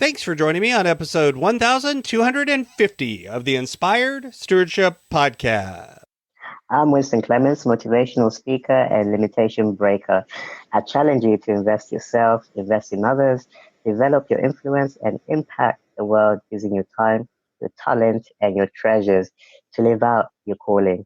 Thanks for joining me on episode 1250 of the Inspired Stewardship Podcast. I'm Winston Clemens, motivational speaker and limitation breaker. I challenge you to invest yourself, invest in others, develop your influence, and impact the world using your time, your talent, and your treasures to live out your calling.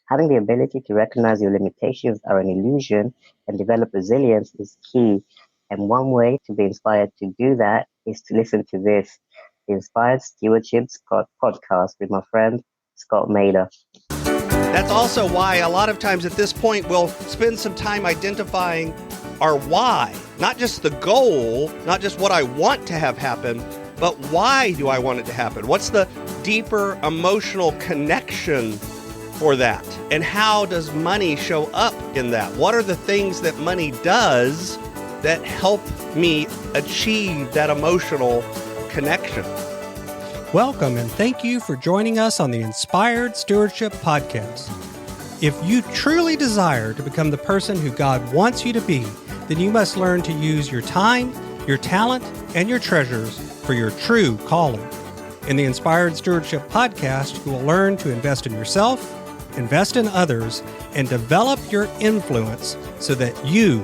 Having the ability to recognize your limitations are an illusion and develop resilience is key. And one way to be inspired to do that is to listen to this, the Inspired Stewardship podcast with my friend, Scott Mader. That's also why a lot of times at this point we'll spend some time identifying our why. Not just the goal, not just what I want to have happen, but why do I want it to happen? What's the deeper emotional connection for that? And how does money show up in that? What are the things that money does that help me achieve that emotional connection? Welcome and thank you for joining us on the Inspired Stewardship Podcast. If you truly desire to become the person who God wants you to be, then you must learn to use your time, your talent, and your treasures for your true calling. In the Inspired Stewardship Podcast, you will learn to invest in yourself, invest in others, and develop your influence so that you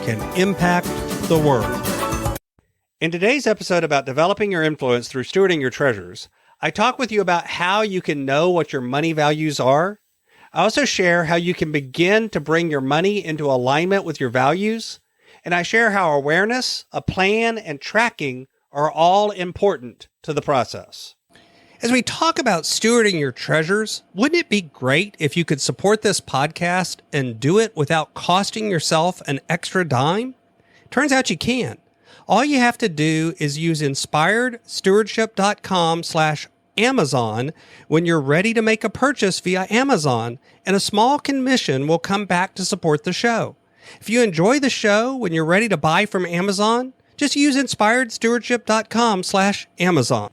can impact the world. In today's episode about developing your influence through stewarding your treasures, I talk with you about how you can know what your money values are. I also share how you can begin to bring your money into alignment with your values. And I share how awareness, a plan, and tracking are all important to the process. As we talk about stewarding your treasures, wouldn't it be great if you could support this podcast and do it without costing yourself an extra dime? Turns out you can. All you have to do is use inspiredstewardship.com/Amazon when you're ready to make a purchase via Amazon, and a small commission will come back to support the show. If you enjoy the show when you're ready to buy from Amazon, just use inspiredstewardship.com/Amazon.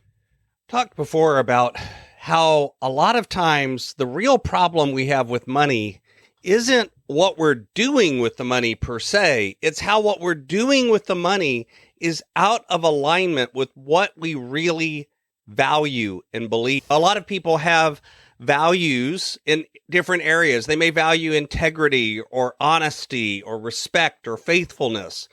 Talked before about how a lot of times the real problem we have with money isn't what we're doing with the money per se. It's how what we're doing with the money is out of alignment with what we really value and believe. A lot of people have values in different areas. They may value integrity or honesty or respect or faithfulness.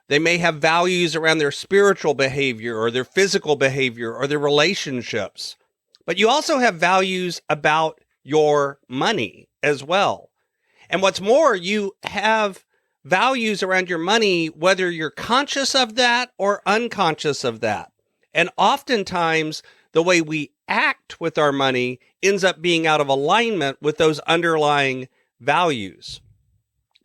They may have values around their spiritual behavior or their physical behavior or their relationships. But you also have values about your money as well. And what's more, you have values around your money, whether you're conscious of that or unconscious of that. And oftentimes, the way we act with our money ends up being out of alignment with those underlying values.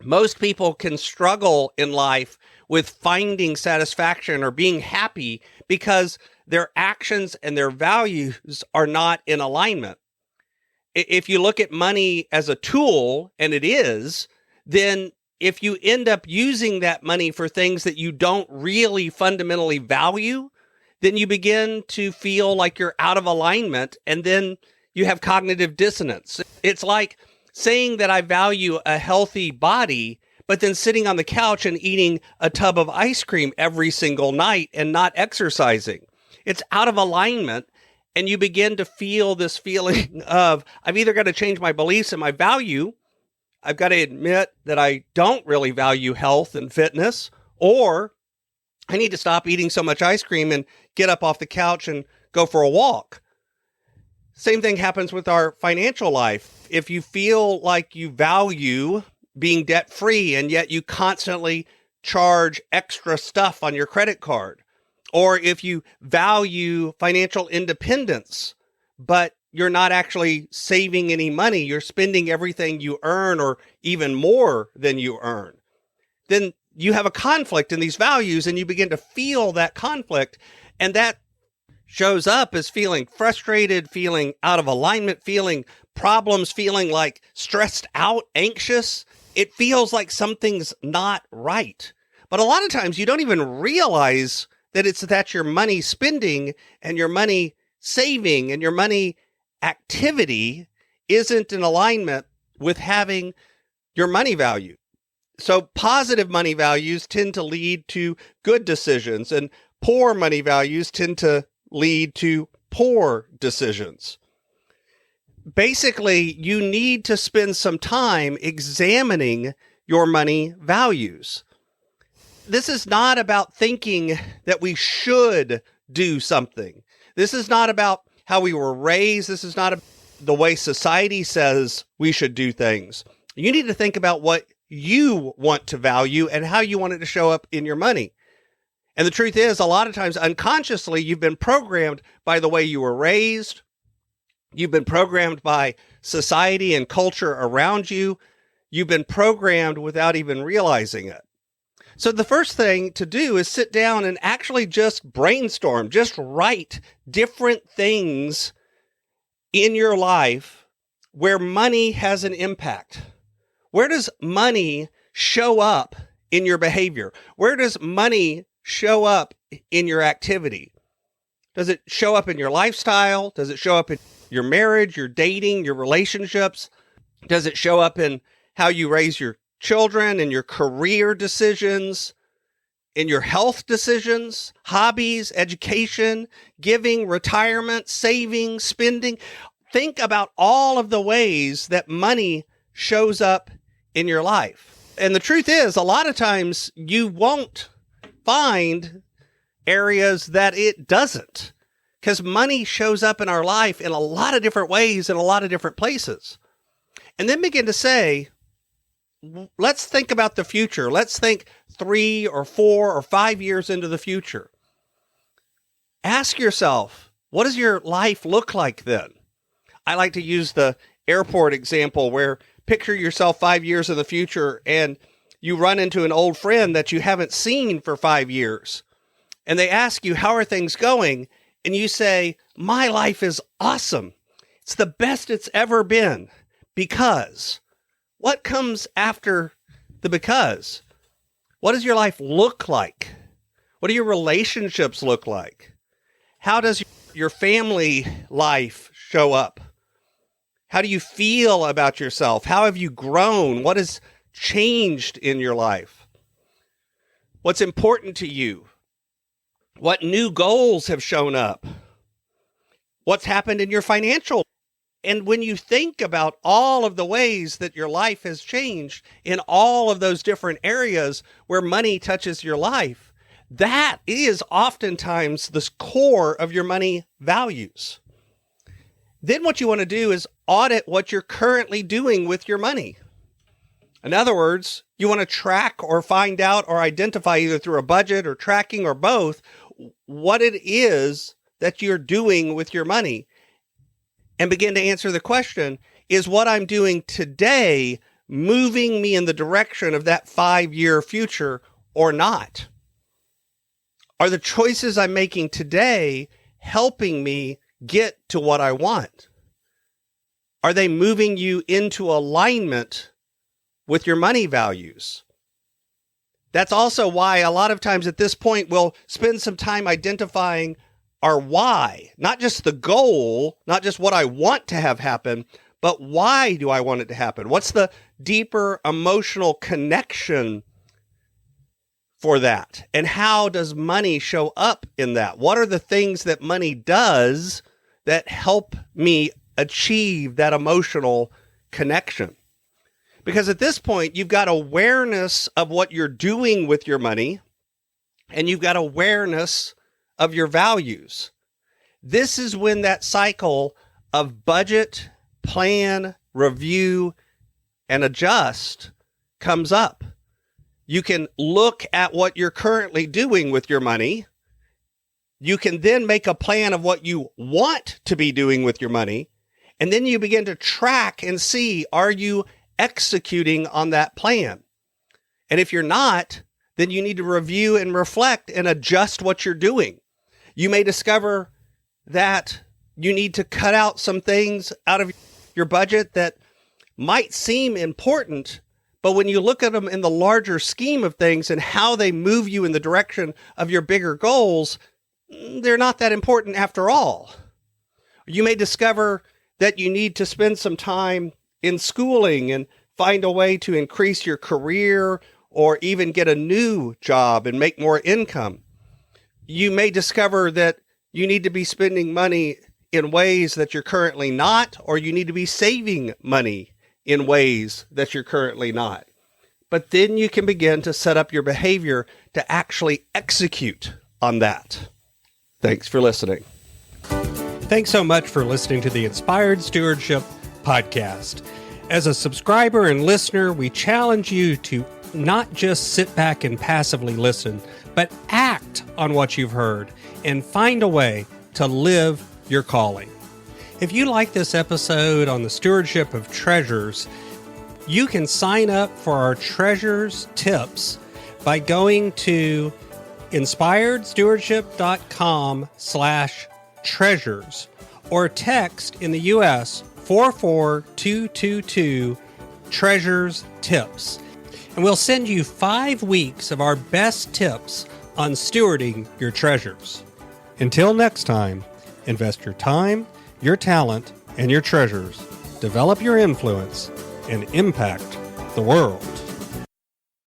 Most people can struggle in life with finding satisfaction or being happy because their actions and their values are not in alignment. If you look at money as a tool, and it is, then if you end up using that money for things that you don't really fundamentally value, then you begin to feel like you're out of alignment, and then you have cognitive dissonance. It's like saying that I value a healthy body, but then sitting on the couch and eating a tub of ice cream every single night and not exercising. It's out of alignment, and you begin to feel this feeling of, I've either got to change my beliefs and my value, I've got to admit that I don't really value health and fitness, or I need to stop eating so much ice cream and get up off the couch and go for a walk. Same thing happens with our financial life. If you feel like you value being debt-free and yet you constantly charge extra stuff on your credit card, or if you value financial independence, but you're not actually saving any money, you're spending everything you earn or even more than you earn, then you have a conflict in these values and you begin to feel that conflict. And that shows up as feeling frustrated, feeling out of alignment, feeling problems, feeling like stressed out, anxious. It feels like something's not right. But a lot of times you don't even realize that your money spending and your money saving and your money activity isn't in alignment with having your money value. So positive money values tend to lead to good decisions, and Poor money values tend to lead to poor decisions. Basically, you need to spend some time examining your money values. This is not about thinking that we should do something. This is not about how we were raised. This is not the way society says we should do things. You need to think about what you want to value and how you want it to show up in your money. And the truth is, a lot of times unconsciously, you've been programmed by the way you were raised. You've been programmed by society and culture around you. You've been programmed without even realizing it. So the first thing to do is sit down and actually just brainstorm, just write different things in your life where money has an impact. Where does money show up in your behavior? Where does money show up in your activity? Does it show up in your lifestyle? Does it show up in your marriage, your dating, your relationships? Does it show up in how you raise your children, in your career decisions, in your health decisions, hobbies, education, giving, retirement, saving, spending? Think about all of the ways that money shows up in your life. And the truth is, a lot of times you won't find areas that it doesn't, because money shows up in our life in a lot of different ways in a lot of different places. And then begin to say, let's think about the future. Let's think 3 or 4 or 5 years into the future. Ask yourself, what does your life look like then? I like to use the airport example where picture yourself 5 years in the future and you run into an old friend that you haven't seen for 5 years. And they ask you, how are things going? And you say, my life is awesome. It's the best it's ever been. Because what comes after the because? What does your life look like? What do your relationships look like? How does your family life show up? How do you feel about yourself? How have you grown? What has changed in your life? What's important to you? What new goals have shown up? What's happened in your financial? And when you think about all of the ways that your life has changed in all of those different areas where money touches your life, that is oftentimes the core of your money values. Then what you want to do is audit what you're currently doing with your money. In other words, you want to track or find out or identify either through a budget or tracking or both what it is that you're doing with your money and begin to answer the question, is what I'm doing today moving me in the direction of that 5-year future or not? Are the choices I'm making today helping me get to what I want? Are they moving you into alignment with your money values? That's also why a lot of times at this point, we'll spend some time identifying our why, not just the goal, not just what I want to have happen, but why do I want it to happen? What's the deeper emotional connection for that? And how does money show up in that? What are the things that money does that help me achieve that emotional connection? Because at this point, you've got awareness of what you're doing with your money, and you've got awareness of your values. This is when that cycle of budget, plan, review, and adjust comes up. You can look at what you're currently doing with your money. You can then make a plan of what you want to be doing with your money. And then you begin to track and see, are you executing on that plan? And if you're not, then you need to review and reflect and adjust what you're doing. You may discover that you need to cut out some things out of your budget that might seem important, but when you look at them in the larger scheme of things and how they move you in the direction of your bigger goals, they're not that important after all. You may discover that you need to spend some time in schooling and find a way to increase your career or even get a new job and make more income. You may discover that you need to be spending money in ways that you're currently not, or you need to be saving money in ways that you're currently not. But then you can begin to set up your behavior to actually execute on that. Thanks for listening. Thanks so much for listening to the Inspired Stewardship Podcast. As a subscriber and listener, we challenge you to not just sit back and passively listen, but act on what you've heard and find a way to live your calling. If you like this episode on the stewardship of treasures, you can sign up for our treasures tips by going to inspiredstewardship.com/treasures or text in the U.S. 44222 treasures tips. And we'll send you 5 weeks of our best tips on stewarding your treasures. Until next time, invest your time, your talent, and your treasures. Develop your influence and impact the world.